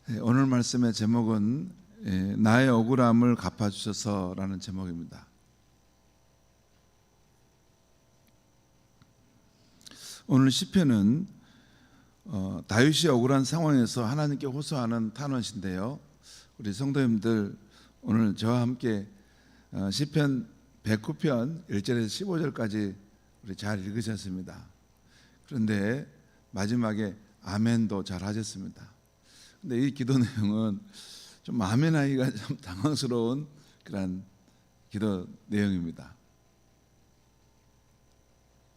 오늘 말씀의 제목은 나의 억울함을 갚아주셔서라는 제목입니다. 오늘 시편은 다윗이 억울한 상황에서 하나님께 호소하는 탄원인데요. 우리 성도님들 오늘 저와 함께 시편 109편 1절에서 15절까지 우리 잘 읽으셨습니다. 그런데 마지막에 아멘도 잘 하셨습니다. 근데 이 기도 내용은 좀 아멘하기가 좀 당황스러운 그런 기도 내용입니다.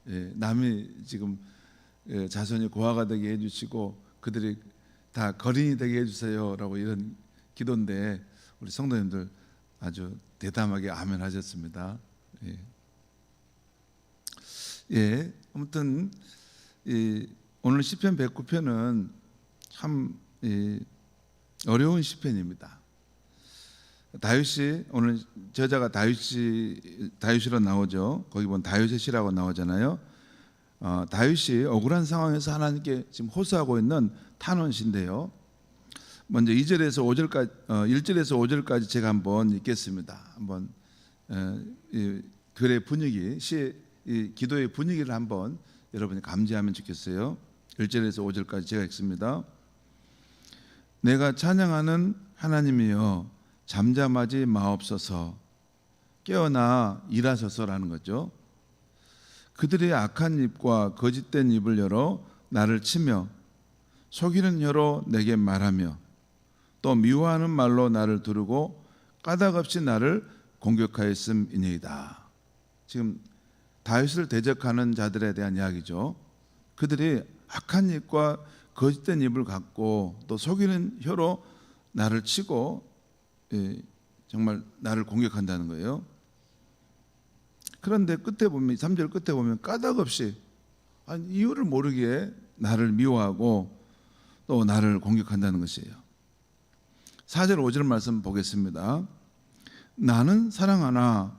남이 지금 자손이 고아가 되게 해주시고 그들이 다 거린이 되게 해주세요라고 이런 기도인데 우리 성도님들 아주 대담하게 아멘 하셨습니다. 아무튼 오늘 시편 109편은 참 어려운 시편입니다. 다윗이 오늘 저자가 다윗이로 나오죠. 거기 보면 다윗의 시라고 나오잖아요. 다윗이 억울한 상황에서 하나님께 지금 호소하고 있는 탄원시인데요. 먼저 2절에서 5절까지 1절에서 5절까지 제가 한번 읽겠습니다. 한번 글의 분위기, 이 기도의 분위기를 한번 여러분이 감지하면 좋겠어요. 1절에서 5절까지 제가 읽습니다. 내가 찬양하는 하나님이여 잠잠하지 마옵소서, 깨어나 일하소서라는 거죠. 그들의 악한 입과 거짓된 입을 열어 나를 치며 속이는 혀로 내게 말하며 또 미워하는 말로 나를 두르고 까닭없이 나를 공격하였음이니이다. 지금 다윗을 대적하는 자들에 대한 이야기죠. 그들이 악한 입과 거짓된 입을 갖고 또 속이는 혀로 나를 치고 정말 나를 공격한다는 거예요. 그런데 끝에 보면 3절 끝에 보면 까닭없이 이유를 모르게 나를 미워하고 또 나를 공격한다는 것이에요. 4절 5절 말씀 보겠습니다. 나는 사랑하나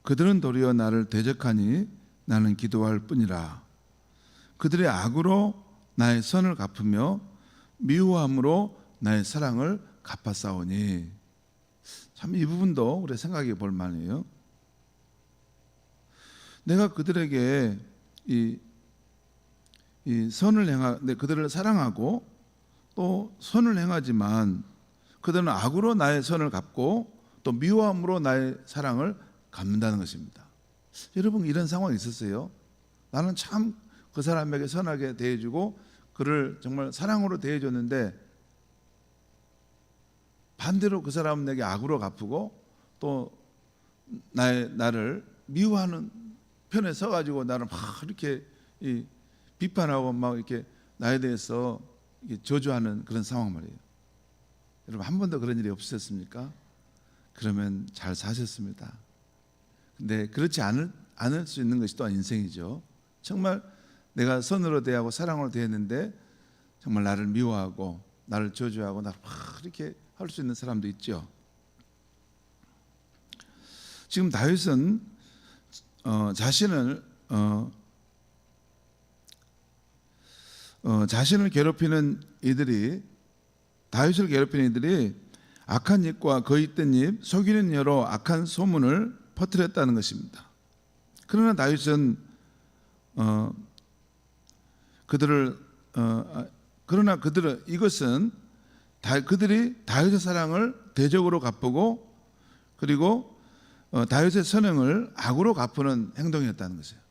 그들은 도리어 나를 대적하니 나는 기도할 뿐이라. 그들의 악으로 나의 선을 갚으며 미워함으로 나의 사랑을 갚아싸우니. 참 이 부분도 우리 생각해 볼 만해요. 내가 그들에게 이 선을 그들을 사랑하고 또 선을 행하지만 그들은 악으로 나의 선을 갚고 또 미워함으로 나의 사랑을 갚는다는 것입니다. 여러분 이런 상황이 있었어요? 나는 참 그 사람에게 선하게 대해주고 그를 정말 사랑으로 대해줬는데 반대로 그 사람은 내게 악으로 갚고 또 나를 미워하는 편에 서가지고 나를 막 이렇게 비판하고 막 이렇게 나에 대해서 저주하는 그런 상황 말이에요. 여러분 한 번도 그런 일이 없으셨습니까? 그러면 잘 사셨습니다. 근데 그렇지 않을 수 있는 것이 또한 인생이죠. 정말 내가 선으로 대하고 사랑으로 대했는데 정말 나를 미워하고 나를 저주하고 나를 막 이렇게 할 수 있는 사람도 있죠. 지금 다윗은 자신을 괴롭히는 이들이 다윗을 괴롭히는 이들이 악한 입과 거짓된 입, 속이는 혀로 악한 소문을 퍼뜨렸다는 것입니다. 그러나 다윗은 이것은 그들이 다윗의 사랑을 대적으로 갚고 그리고 다윗의 선행을 악으로 갚는 행동이었다는 것이에요.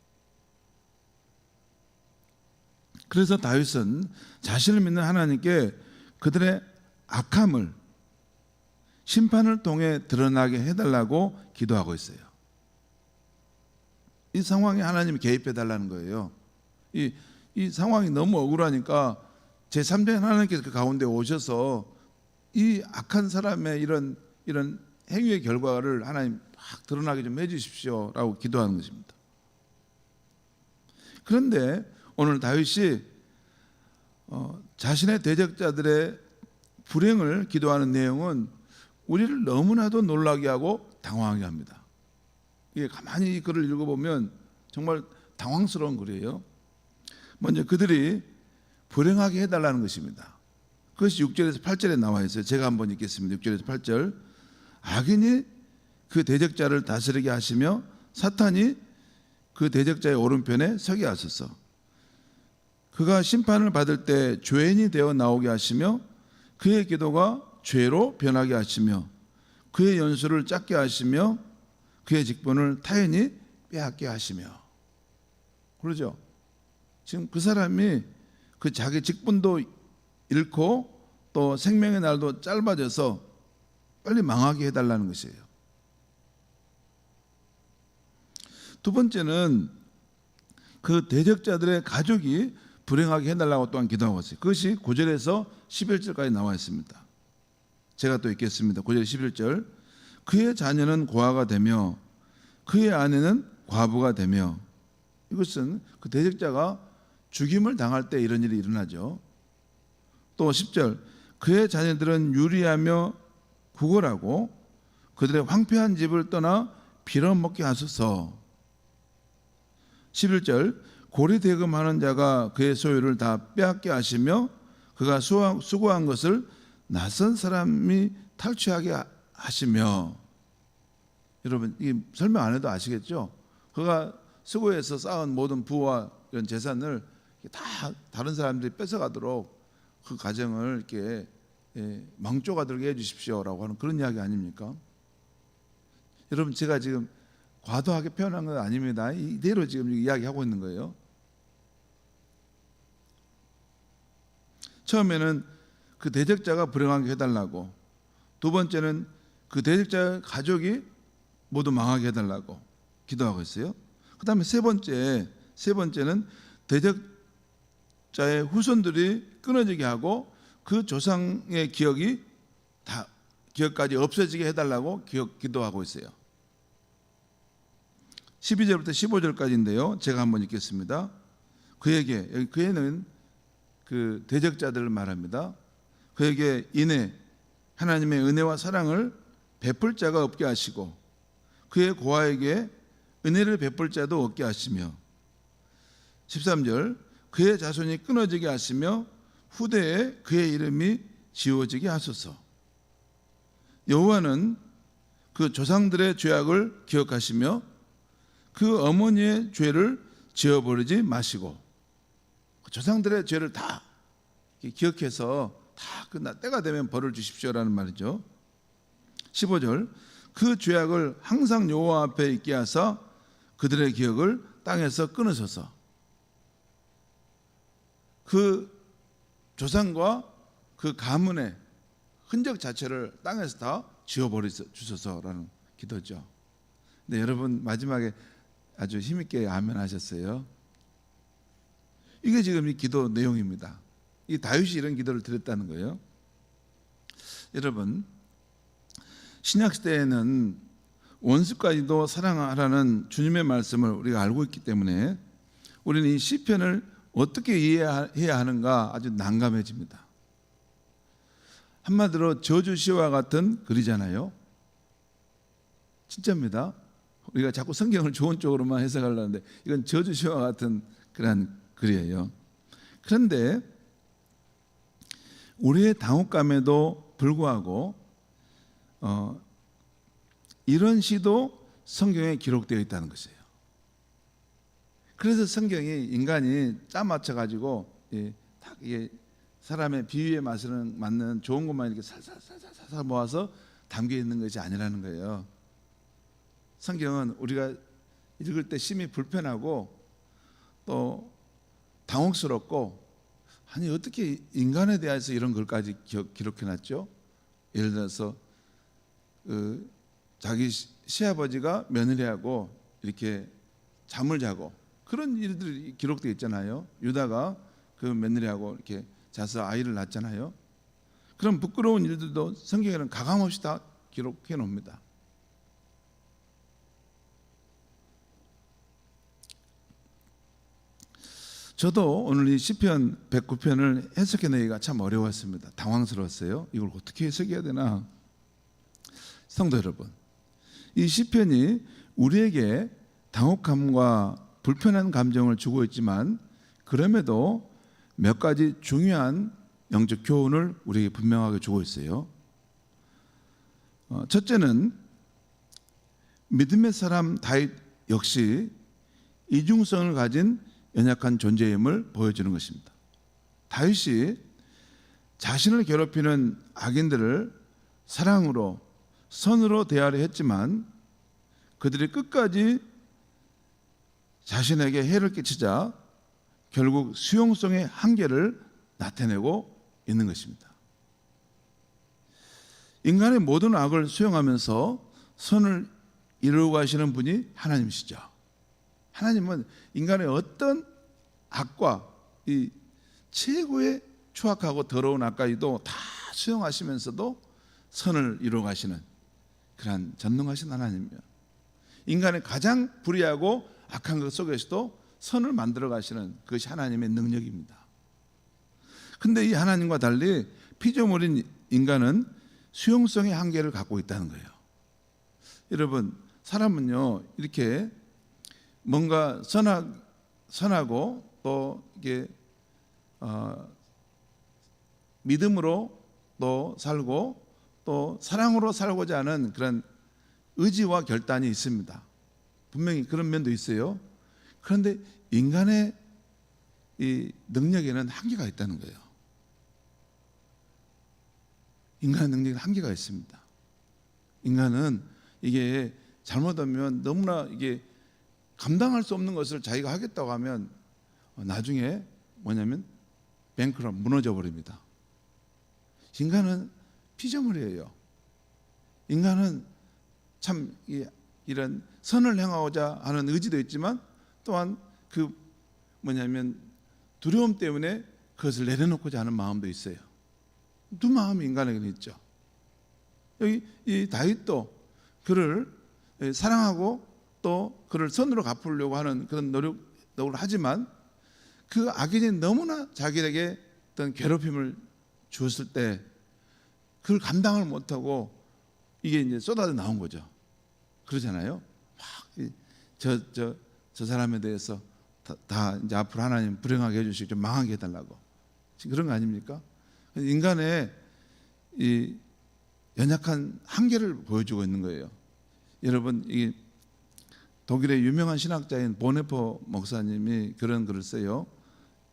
그래서 다윗은 자신을 믿는 하나님께 그들의 악함을 심판을 통해 드러나게 해달라고 기도하고 있어요. 이 상황에 하나님이 개입해 달라는 거예요. 이 상황이 너무 억울하니까 제3자 하나님께서 그 가운데 오셔서 이 악한 사람의 이런 행위의 결과를 하나님 막 드러나게 좀 해주십시오라고 기도하는 것입니다. 그런데 오늘 다윗이 자신의 대적자들의 불행을 기도하는 내용은 우리를 너무나도 놀라게 하고 당황하게 합니다. 이게 가만히 이 글을 읽어보면 정말 당황스러운 글이에요. 먼저 그들이 불행하게 해달라는 것입니다. 그것이 6절에서 8절에 나와 있어요. 제가 한번 읽겠습니다. 6절에서 8절. 악인이 그 대적자를 다스리게 하시며 사탄이 그 대적자의 오른편에 서게 하소서. 그가 심판을 받을 때 죄인이 되어 나오게 하시며 그의 기도가 죄로 변하게 하시며 그의 연수를 작게 하시며 그의 직분을 타인이 빼앗게 하시며. 그러죠. 지금 그 사람이 그 자기 직분도 잃고 또 생명의 날도 짧아져서 빨리 망하게 해달라는 것이에요. 두 번째는 그 대적자들의 가족이 불행하게 해달라고 또한 기도하고 있어요. 그것이 9절에서 11절까지 나와 있습니다. 제가 또 읽겠습니다. 9절 11절. 그의 자녀는 고아가 되며 그의 아내는 과부가 되며. 이것은 그 대적자가 죽임을 당할 때 이런 일이 일어나죠. 또 10절. 그의 자녀들은 유리하며 구걸하고 그들의 황폐한 집을 떠나 빌어먹게 하소서. 11절. 고리 대금하는 자가 그의 소유를 다 빼앗게 하시며 그가 수고한 것을 낯선 사람이 탈취하게 하시며. 여러분 이 설명 안 해도 아시겠죠? 그가 수고해서 쌓은 모든 부와 이런 재산을 다 다른 사람들이 뺏어가도록 그 가정을 이렇게 망조가 들게 해주십시오라고 하는 그런 이야기 아닙니까? 여러분 제가 지금 과도하게 표현한 건 아닙니다. 이대로 지금 이야기하고 있는 거예요. 처음에는 그 대적자가 불행하게 해달라고, 두 번째는 그 대적자의 가족이 모두 망하게 해달라고 기도하고 있어요. 그 다음에 세 번째는 대적자의 후손들이 끊어지게 하고 그 조상의 기억까지 없어지게 해달라고 기도하고 있어요. 12절부터 15절까지인데요. 제가 한번 읽겠습니다. 그에는 그 대적자들을 말합니다. 그에게 하나님의 은혜와 사랑을 베풀 자가 없게 하시고 그의 고아에게 은혜를 베풀 자도 없게 하시며 13절. 그의 자손이 끊어지게 하시며 후대에 그의 이름이 지워지게 하소서. 여호와는 그 조상들의 죄악을 기억하시며 그 어머니의 죄를 지어버리지 마시고, 조상들의 죄를 다 기억해서 다 때가 되면 벌을 주십시오라는 말이죠. 15절. 그 죄악을 항상 여호와 앞에 있게 하사 그들의 기억을 땅에서 끊으소서. 그 조상과 그 가문의 흔적 자체를 땅에서 다 지워버려 주소서라는 기도죠. 근데 여러분 마지막에 아주 힘있게 아멘 하셨어요. 이게 지금 이 기도 내용입니다. 이 다윗이 이런 기도를 드렸다는 거예요. 여러분 신약시대에는 원수까지도 사랑하라는 주님의 말씀을 우리가 알고 있기 때문에 우리는 이 시편을 어떻게 이해해야 하는가 아주 난감해집니다. 한마디로 저주시와 같은 글이잖아요. 진짜입니다. 우리가 자꾸 성경을 좋은 쪽으로만 해석하려는데 이건 저주시와 같은 그런 글이에요. 그런데 우리의 당혹감에도 불구하고 이런 시도 성경에 기록되어 있다는 것이에요. 그래서 성경이 인간이 짜맞춰 가지고 딱 사람의 비유에 맞는 좋은 것만 이렇게 살살 모아서 담겨 있는 것이 아니라는 거예요. 성경은 우리가 읽을 때 심히 불편하고 또 당혹스럽고, 아니 어떻게 인간에 대해서 이런 글까지 기록해놨죠? 예를 들어서 자기 시아버지가 며느리하고 이렇게 잠을 자고 그런 일들이 기록되어 있잖아요. 유다가 그 며느리하고 이렇게 자서 아이를 낳잖아요. 그런 부끄러운 일들도 성경에는 가감없이 다 기록해 놓습니다. 저도 오늘 이 시편 109편을 해석해내기가 참 어려웠습니다. 당황스러웠어요. 이걸 어떻게 해석해야 되나. 성도 여러분, 이 시편이 우리에게 당혹함과 불편한 감정을 주고 있지만 그럼에도 몇 가지 중요한 영적 교훈을 우리에게 분명하게 주고 있어요. 첫째는 믿음의 사람 다윗 역시 이중성을 가진 연약한 존재임을 보여주는 것입니다. 다윗이 자신을 괴롭히는 악인들을 사랑으로 선으로 대하려 했지만 그들이 끝까지 자신에게 해를 끼치자 결국 수용성의 한계를 나타내고 있는 것입니다. 인간의 모든 악을 수용하면서 선을 이루고 가시는 분이 하나님이시죠. 하나님은 인간의 어떤 악과 이 최고의 추악하고 더러운 악까지도 다 수용하시면서도 선을 이루어 가시는 그러한 전능하신 하나님이에요. 인간의 가장 불의하고 악한 것 속에서도 선을 만들어 가시는 그것이 하나님의 능력입니다. 근데 이 하나님과 달리 피조물인 인간은 수용성의 한계를 갖고 있다는 거예요. 여러분, 사람은요 이렇게 뭔가 선하고 또 이게 믿음으로 또 살고 또 사랑으로 살고자 하는 그런 의지와 결단이 있습니다. 분명히 그런 면도 있어요. 그런데 인간의 이 능력에는 한계가 있다는 거예요. 인간의 능력에는 한계가 있습니다. 인간은 이게 잘못하면 너무나 이게 감당할 수 없는 것을 자기가 하겠다고 하면 나중에 뭐냐면 뱅크로 무너져 버립니다. 인간은 피조물이에요. 인간은 참 이런 선을 행하고자 하는 의지도 있지만 또한 그 뭐냐면 두려움 때문에 그것을 내려놓고자 하는 마음도 있어요. 두 마음이 인간에게는 있죠. 여기 이 다윗도 그를 사랑하고 또 그를 선으로 갚으려고 하는 그런 노력을 하지만 그 악인이 너무나 자기에게 어떤 괴롭힘을 주었을 때 그걸 감당을 못하고 이게 이제 쏟아져 나온 거죠. 그러잖아요. 막 저 사람에 대해서 다 이제 앞으로 하나님 불행하게 해주시고 좀 망하게 해달라고 지금 그런 거 아닙니까? 인간의 이 연약한 한계를 보여주고 있는 거예요. 여러분, 이 독일의 유명한 신학자인 보네포 목사님이 그런 글을 써요.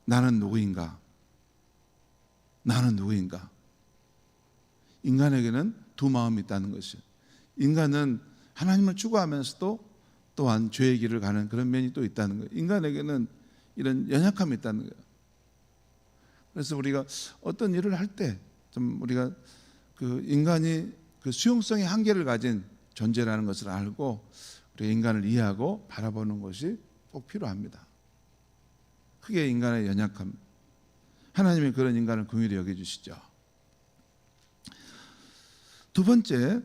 나는 누구인가? 나는 누구인가? 인간에게는 두 마음이 있다는 것이요. 인간은 하나님을 추구하면서도 또한 죄의 길을 가는 그런 면이 또 있다는 거예요. 인간에게는 이런 연약함이 있다는 거예요. 그래서 우리가 어떤 일을 할 때 좀 우리가 그 인간이 그 수용성의 한계를 가진 존재라는 것을 알고 우리 인간을 이해하고 바라보는 것이 꼭 필요합니다. 그게 인간의 연약함. 하나님이 그런 인간을 긍휼히 여겨주시죠. 두 번째,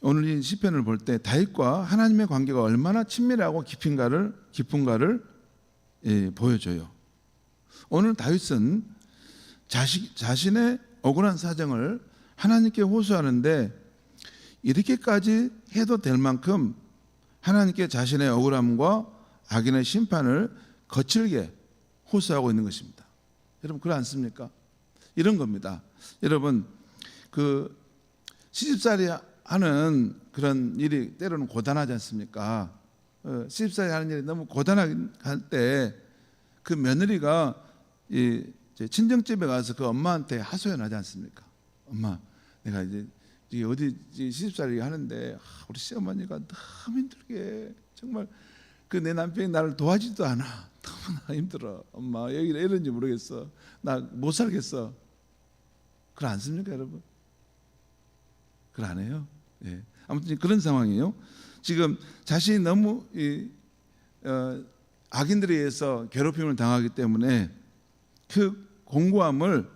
오늘 이 시편을 볼 때 다윗과 하나님의 관계가 얼마나 친밀하고 깊은가를 보여줘요. 오늘 다윗은 자신의 억울한 사정을 하나님께 호소하는데 이렇게까지 해도 될 만큼 하나님께 자신의 억울함과 악인의 심판을 거칠게 호소하고 있는 것입니다. 여러분 그렇지 않습니까? 이런 겁니다. 여러분 그 시집살이 하는 그런 일이 때로는 고단하지 않습니까? 시집살이 하는 일이 너무 고단할 때 그 며느리가 이 친정집에 가서 그 엄마한테 하소연하지 않습니까? 엄마, 내가 이제 어디 시집살이 하는데 우리 시어머니가 너무 힘들게 정말 그 내 남편이 나를 도와주지도 않아. 너무나 힘들어. 엄마 여기 이런지 모르겠어. 나 못 살겠어. 그걸 안 씁니까 여러분? 그걸 안 해요? 예. 아무튼 그런 상황이에요. 지금 자신이 너무 악인들에 의해서 괴롭힘을 당하기 때문에 그 공고함을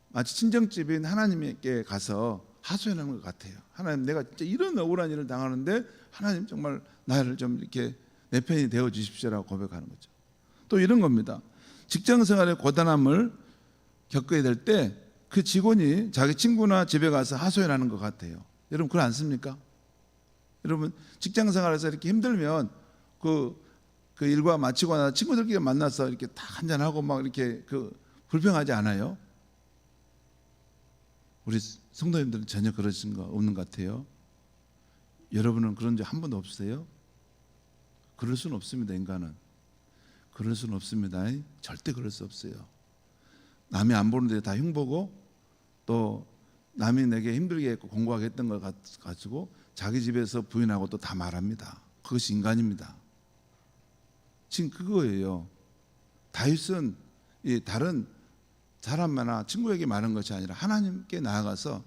마치 친정집인 하나님께 가서 하소연하는 것 같아요. 하나님, 내가 진짜 이런 억울한 일을 당하는데 하나님 정말 나를 좀 이렇게 내 편이 되어 주십시오라고 고백하는 거죠. 또 이런 겁니다. 직장 생활의 고단함을 겪어야 될 때 그 직원이 자기 친구나 집에 가서 하소연하는 것 같아요. 여러분 그렇지 않습니까? 여러분 직장 생활에서 이렇게 힘들면 그 일과 마치고 나서 친구들끼리 만나서 이렇게 다 한잔하고 막 이렇게 그 불평하지 않아요? 우리 성도님들은 전혀 그러신 거 없는 것 같아요. 여러분은 그런 적 한 번도 없으세요? 그럴 수는 없습니다. 인간은 그럴 수는 없습니다. 절대 그럴 수 없어요. 남이 안 보는데 다 흉보고, 또 남이 내게 힘들게 했고 공부하게 했던 걸 가지고 자기 집에서 부인하고 또 다 말합니다. 그것이 인간입니다. 지금 그거예요. 다윗은 이 다른 사람마나 친구에게 말한 것이 아니라 하나님께 나아가서,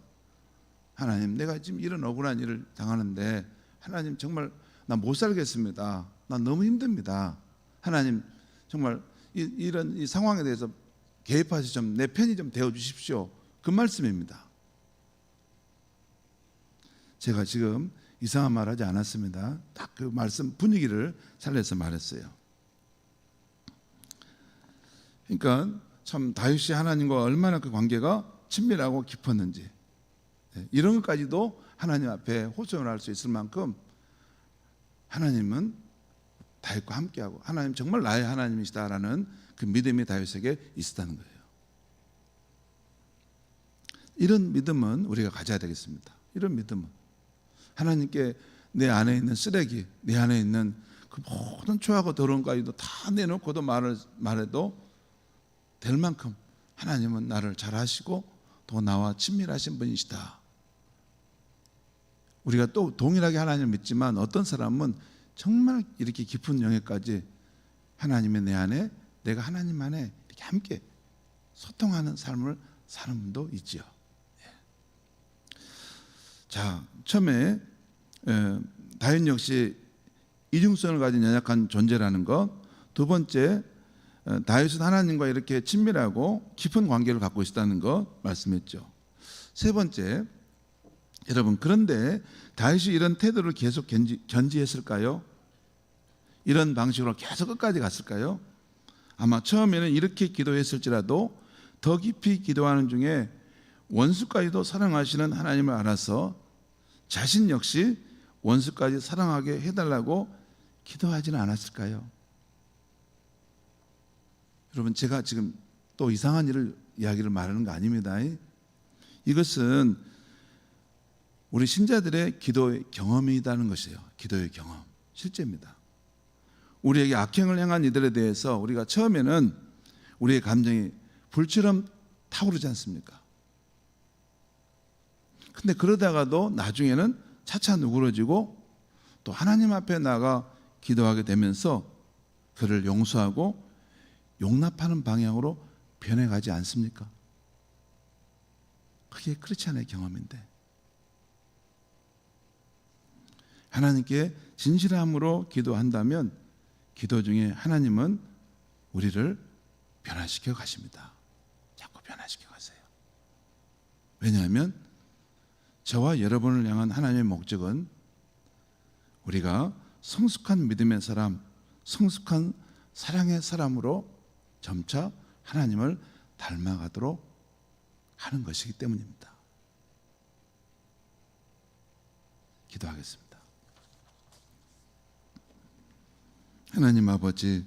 하나님, 내가 지금 이런 억울한 일을 당하는데 하나님, 정말 나 못 살겠습니다. 나 너무 힘듭니다. 하나님, 정말 이런 이 상황에 대해서 개입하시 좀 내 편이 좀 되어 주십시오. 그 말씀입니다. 제가 지금 이상한 말 하지 않았습니다. 딱 그 말씀 분위기를 살려서 말했어요. 그러니까 참 다윗이 하나님과 얼마나 그 관계가 친밀하고 깊었는지, 이런 것까지도 하나님 앞에 호소를 할 수 있을 만큼 하나님은 다윗과 함께하고, 하나님 정말 나의 하나님이시다라는 그 믿음이 다윗에게 있었다는 거예요. 이런 믿음은 우리가 가져야 되겠습니다. 이런 믿음은 하나님께 내 안에 있는 쓰레기, 내 안에 있는 그 모든 초하고 더러운 까지도 다 내놓고도 말해도 될 만큼 하나님은 나를 잘 아시고 또 나와 친밀하신 분이시다. 우리가 또 동일하게 하나님을 믿지만 어떤 사람은 정말 이렇게 깊은 영역까지 하나님의 내 안에, 내가 하나님 안에 이렇게 함께 소통하는 삶을 사는 분도 있지요. 자, 처음에 다윗 역시 이중성을 가진 연약한 존재라는 것, 두 번째 다윗은 하나님과 이렇게 친밀하고 깊은 관계를 갖고 있다는 것 말씀했죠. 세 번째, 여러분, 그런데 다윗이 이런 태도를 계속 견지했을까요? 이런 방식으로 계속 끝까지 갔을까요? 아마 처음에는 이렇게 기도했을지라도 더 깊이 기도하는 중에 원수까지도 사랑하시는 하나님을 알아서 자신 역시 원수까지 사랑하게 해달라고 기도하지는 않았을까요? 여러분, 제가 지금 또 이상한 이야기를 말하는 거 아닙니다. 이것은 우리 신자들의 기도의 경험이라는 것이에요. 기도의 경험, 실제입니다. 우리에게 악행을 행한 이들에 대해서 우리가 처음에는 우리의 감정이 불처럼 타오르지 않습니까? 근데 그러다가도 나중에는 차차 누그러지고 또 하나님 앞에 나가 기도하게 되면서 그를 용서하고 용납하는 방향으로 변해가지 않습니까? 그게 크리스찬의 경험인데, 하나님께 진실함으로 기도한다면 기도 중에 하나님은 우리를 변화시켜 가십니다. 자꾸 변화시켜 가세요. 왜냐하면 저와 여러분을 향한 하나님의 목적은 우리가 성숙한 믿음의 사람, 성숙한 사랑의 사람으로 점차 하나님을 닮아가도록 하는 것이기 때문입니다. 기도하겠습니다. 하나님 아버지,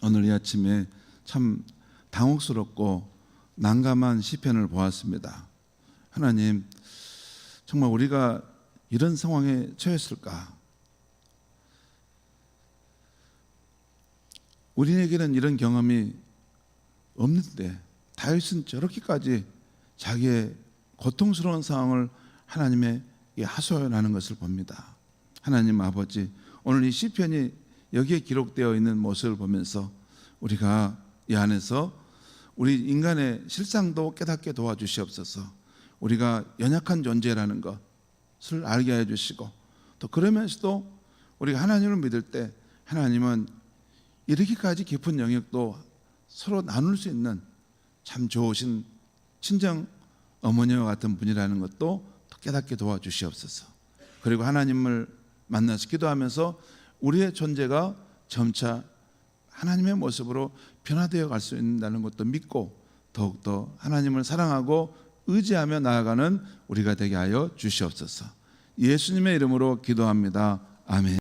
오늘 이 아침에 참 당혹스럽고 난감한 시편을 보았습니다. 하나님, 정말 우리가 이런 상황에 처했을까? 우리에게는 이런 경험이 없는데 다윗은 저렇게까지 자기의 고통스러운 상황을 하나님에게 하소연하는 것을 봅니다. 하나님 아버지, 오늘 이 시편이 여기에 기록되어 있는 모습을 보면서 우리가 이 안에서 우리 인간의 실상도 깨닫게 도와주시옵소서. 우리가 연약한 존재라는 것을 알게 해주시고, 또 그러면서도 우리가 하나님을 믿을 때 하나님은 이렇게까지 깊은 영역도 서로 나눌 수 있는 참 좋으신 친정 어머니와 같은 분이라는 것도 깨닫게 도와주시옵소서. 그리고 하나님을 만나서 기도하면서 우리의 존재가 점차 하나님의 모습으로 변화되어 갈 수 있다는 것도 믿고 더욱더 하나님을 사랑하고 의지하며 나아가는 우리가 되게 하여 주시옵소서. 예수님의 이름으로 기도합니다. 아멘.